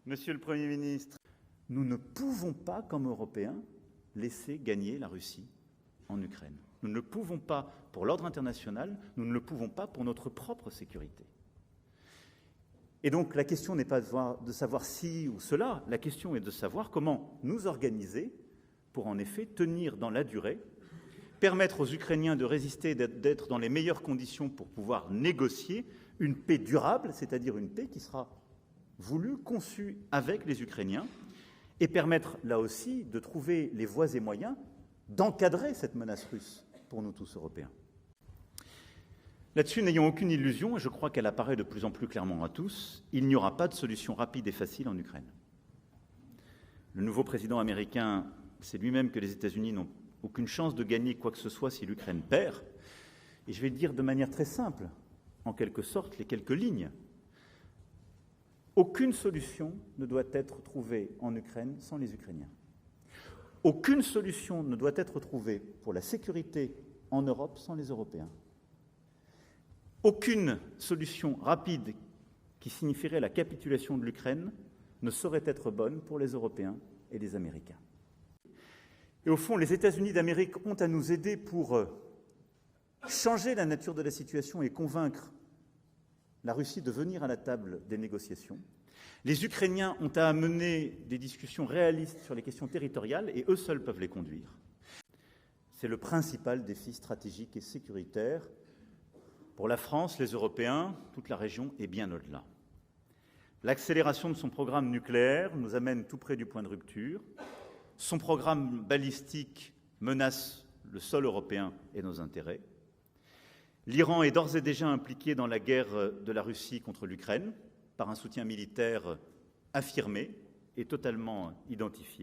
Monsieur le Premier ministre, nous ne pouvons pas, comme Européens, laisser gagner la Russie en Ukraine. Nous ne le pouvons pas pour l'ordre international, nous ne le pouvons pas pour notre propre sécurité. Et donc la question n'est pas de savoir si ou cela, la question est de savoir comment nous organiser pour en effet tenir dans la durée, permettre aux Ukrainiens de résister, d'être dans les meilleures conditions pour pouvoir négocier une paix durable, c'est-à-dire une paix qui sera voulue, conçue avec les Ukrainiens, et permettre là aussi de trouver les voies et moyens d'encadrer cette menace russe pour nous tous Européens. Là-dessus, n'ayons aucune illusion, et je crois qu'elle apparaît de plus en plus clairement à tous, il n'y aura pas de solution rapide et facile en Ukraine. Le nouveau président américain sait lui-même que les États-Unis n'ont aucune chance de gagner quoi que ce soit si l'Ukraine perd. Et je vais le dire de manière très simple, en quelque sorte, les quelques lignes. Aucune solution ne doit être trouvée en Ukraine sans les Ukrainiens. Aucune solution ne doit être trouvée pour la sécurité en Europe sans les Européens. Aucune solution rapide qui signifierait la capitulation de l'Ukraine ne saurait être bonne pour les Européens et les Américains. Et au fond, les États-Unis d'Amérique ont à nous aider pour changer la nature de la situation et convaincre la Russie de venir à la table des négociations. Les Ukrainiens ont à mener des discussions réalistes sur les questions territoriales et eux seuls peuvent les conduire. C'est le principal défi stratégique et sécuritaire pour la France, les Européens, toute la région et bien au-delà. L'accélération de son programme nucléaire nous amène tout près du point de rupture. Son programme balistique menace le sol européen et nos intérêts. L'Iran est d'ores et déjà impliqué dans la guerre de la Russie contre l'Ukraine par un soutien militaire affirmé et totalement identifié.